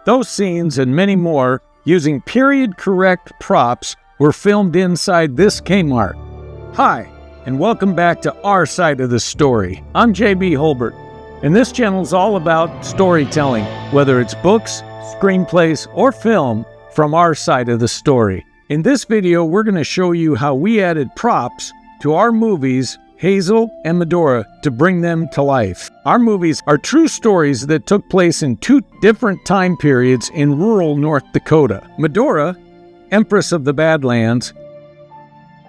Those scenes and many more, using period-correct props, were filmed inside this Kmart. Hi, and welcome back to Our Side of the Story. I'm J.B. Holbert, and this channel is all about storytelling, whether it's books, screenplays, or film from our side of the story. In this video, we're going to show you how we added props to our movies, Hazel and Medora, to bring them to life. Our movies are true stories that took place in two different time periods in rural North Dakota. Medora, Empress of the Badlands,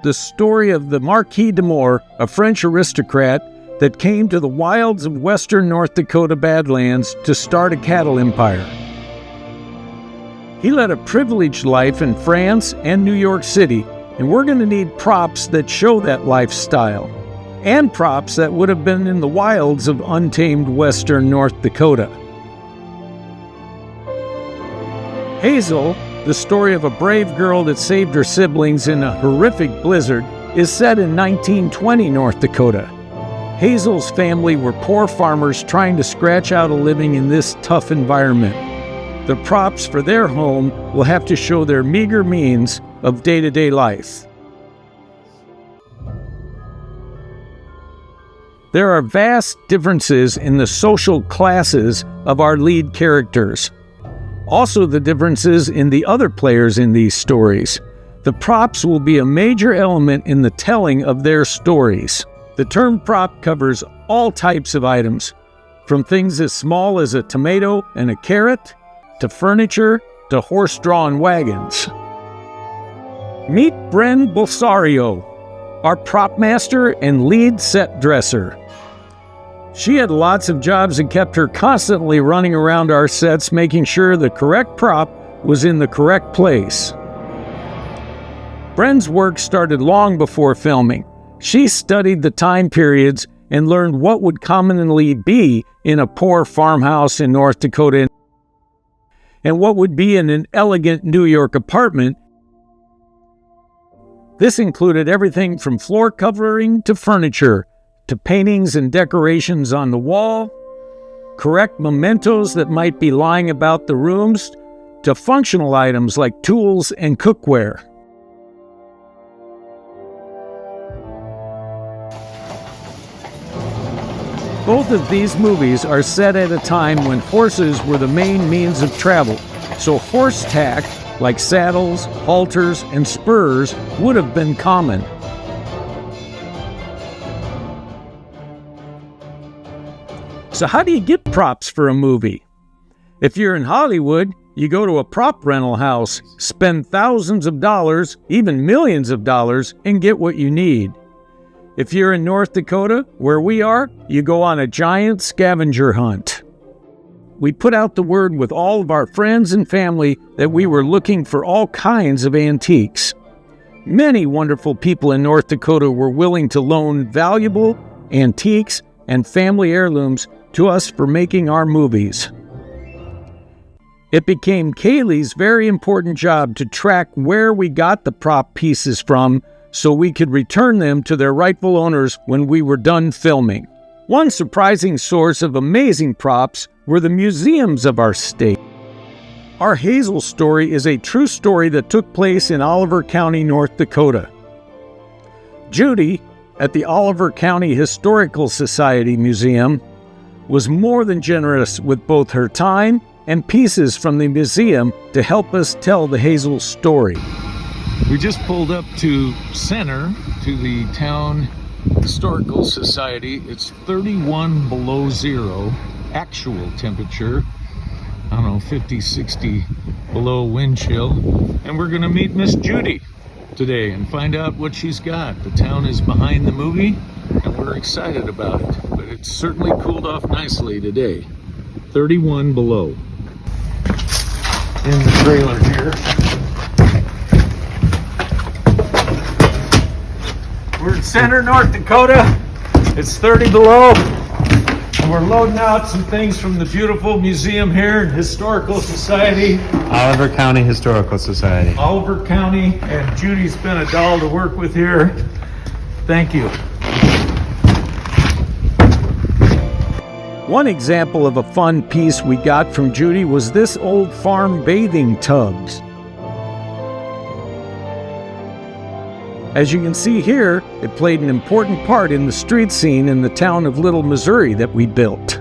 the story of the Marquis de Moore, a French aristocrat that came to the wilds of western North Dakota Badlands to start a cattle empire. He led a privileged life in France and New York City, and we're going to need props that show that lifestyle, and props that would have been in the wilds of untamed western North Dakota. Hazel, the story of a brave girl that saved her siblings in a horrific blizzard, is set in 1920 North Dakota. Hazel's family were poor farmers trying to scratch out a living in this tough environment. The props for their home will have to show their meager means of day-to-day life. There are vast differences in the social classes of our lead characters. Also, the differences in the other players in these stories. The props will be a major element in the telling of their stories. The term prop covers all types of items, from things as small as a tomato and a carrot, to furniture, to horse-drawn wagons. Meet Bren Bolsario, our prop master and lead set dresser. She had lots of jobs and kept her constantly running around our sets, making sure the correct prop was in the correct place. Bren's work started long before filming. She studied the time periods and learned what would commonly be in a poor farmhouse in North Dakota and what would be in an elegant New York apartment. This included everything from floor covering to furniture, to paintings and decorations on the wall, correct mementos that might be lying about the rooms, to functional items like tools and cookware. Both of these movies are set at a time when horses were the main means of travel, so horse tack, like saddles, halters, and spurs, would have been common. So how do you get props for a movie? If you're in Hollywood, you go to a prop rental house, spend thousands of dollars, even millions of dollars, and get what you need. If you're in North Dakota, where we are, you go on a giant scavenger hunt. We put out the word with all of our friends and family that we were looking for all kinds of antiques. Many wonderful people in North Dakota were willing to loan valuable antiques and family heirlooms to us for making our movies. It became Kaylee's very important job to track where we got the prop pieces from so we could return them to their rightful owners when we were done filming. One surprising source of amazing props were the museums of our state. Our Hazel story is a true story that took place in Oliver County, North Dakota. Judy, at the Oliver County Historical Society Museum, was more than generous with both her time and pieces from the museum to help us tell the Hazel story. We just pulled up to center, to the town Historical Society. It's 31 below zero, actual temperature. I don't know, 50, 60 below wind chill. And we're gonna meet Miss Judy today and find out what she's got. The town is behind the movie and we're excited about it, but it's certainly cooled off nicely today. 31 below. In the trailer here. We're in center North Dakota. It's 30 below. And we're loading out some things from the beautiful museum here, Historical Society. Oliver County Historical Society. Oliver County, and Judy's been a doll to work with here. Thank you. One example of a fun piece we got from Judy was this old farm bathing tubs. As you can see here, it played an important part in the street scene in the town of Little, Missouri that we built.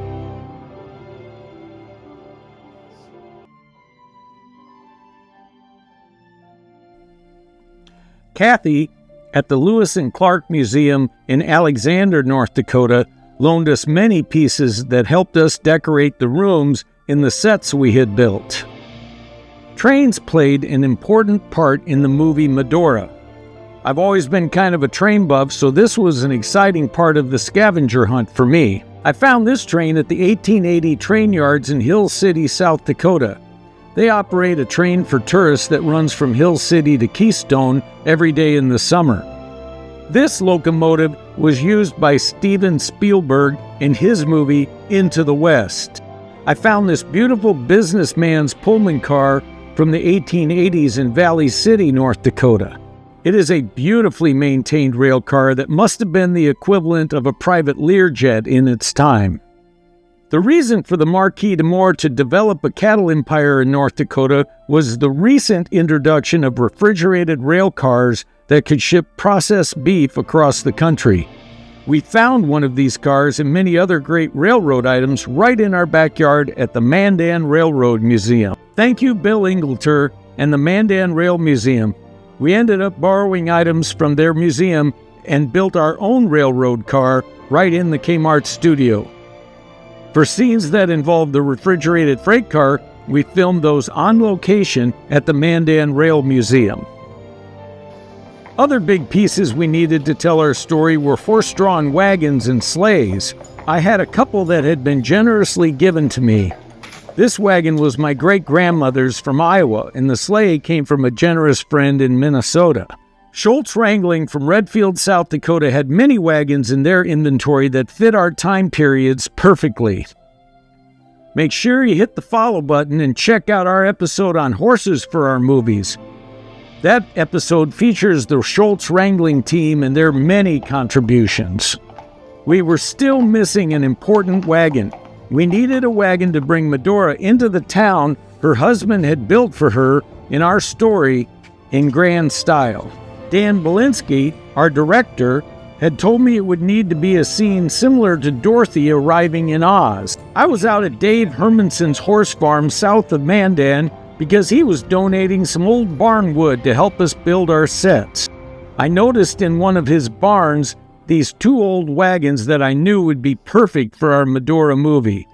Kathy, at the Lewis and Clark Museum in Alexander, North Dakota, loaned us many pieces that helped us decorate the rooms in the sets we had built. Trains played an important part in the movie Medora. I've always been kind of a train buff, so this was an exciting part of the scavenger hunt for me. I found this train at the 1880 train yards in Hill City, South Dakota. They operate a train for tourists that runs from Hill City to Keystone every day in the summer. This locomotive was used by Steven Spielberg in his movie Into the West. I found this beautiful businessman's Pullman car from the 1880s in Valley City, North Dakota. It is a beautifully maintained rail car that must have been the equivalent of a private Learjet in its time. The reason for the Marquis de Moore to develop a cattle empire in North Dakota was the recent introduction of refrigerated rail cars that could ship processed beef across the country. We found one of these cars and many other great railroad items right in our backyard at the Mandan Railroad Museum. Thank you, Bill Ingleter and the Mandan Rail Museum. We ended up borrowing items from their museum and built our own railroad car right in the Kmart studio. For scenes that involved the refrigerated freight car, we filmed those on location at the Mandan Rail Museum. Other big pieces we needed to tell our story were horse-drawn wagons and sleighs. I had a couple that had been generously given to me. This wagon was my great-grandmother's from Iowa, and the sleigh came from a generous friend in Minnesota. Schultz Wrangling from Redfield, South Dakota had many wagons in their inventory that fit our time periods perfectly. Make sure you hit the follow button and check out our episode on horses for our movies. That episode features the Schultz Wrangling team and their many contributions. We were still missing an important wagon. We needed a wagon to bring Medora into the town her husband had built for her in our story in grand style. Dan Belinsky, our director, had told me it would need to be a scene similar to Dorothy arriving in Oz. I was out at Dave Hermanson's horse farm south of Mandan because he was donating some old barn wood to help us build our sets. I noticed in one of his barns these two old wagons that I knew would be perfect for our Medora movie.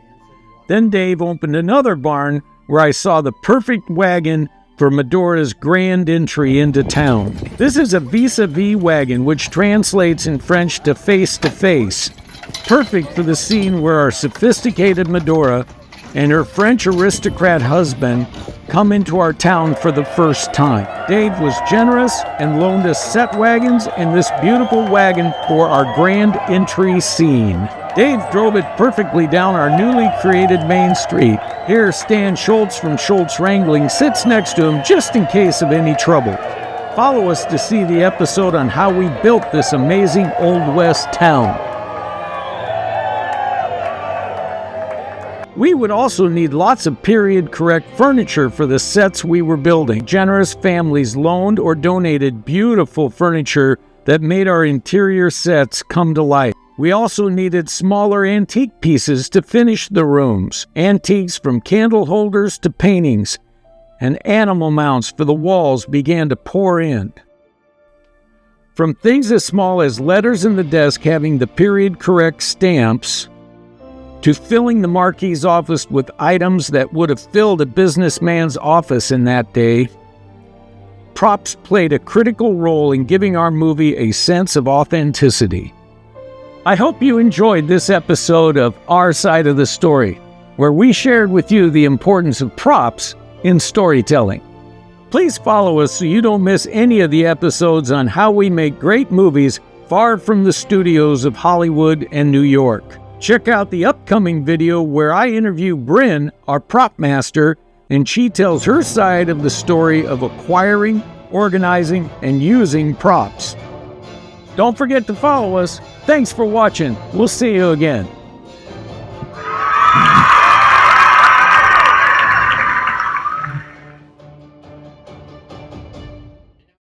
Then Dave opened another barn where I saw the perfect wagon for Medora's grand entry into town. This is a vis-a-vis wagon, which translates in French to face, perfect for the scene where our sophisticated Medora and her French aristocrat husband come into our town for the first time. Dave was generous and loaned us set wagons and this beautiful wagon for our grand entry scene. Dave drove it perfectly down our newly created main street. Here, Stan Schultz from Schultz Wrangling sits next to him just in case of any trouble. Follow us to see the episode on how we built this amazing Old West town. We would also need lots of period-correct furniture for the sets we were building. Generous families loaned or donated beautiful furniture that made our interior sets come to life. We also needed smaller antique pieces to finish the rooms. Antiques from candle holders to paintings, and animal mounts for the walls began to pour in. From things as small as letters in the desk having the period-correct stamps, to filling the Marquis' office with items that would have filled a businessman's office in that day, props played a critical role in giving our movie a sense of authenticity. I hope you enjoyed this episode of Our Side of the Story, where we shared with you the importance of props in storytelling. Please follow us so you don't miss any of the episodes on how we make great movies far from the studios of Hollywood and New York. Check out the upcoming video where I interview Bryn, our prop master, and she tells her side of the story of acquiring, organizing, and using props. Don't forget to follow us. Thanks for watching. We'll see you again.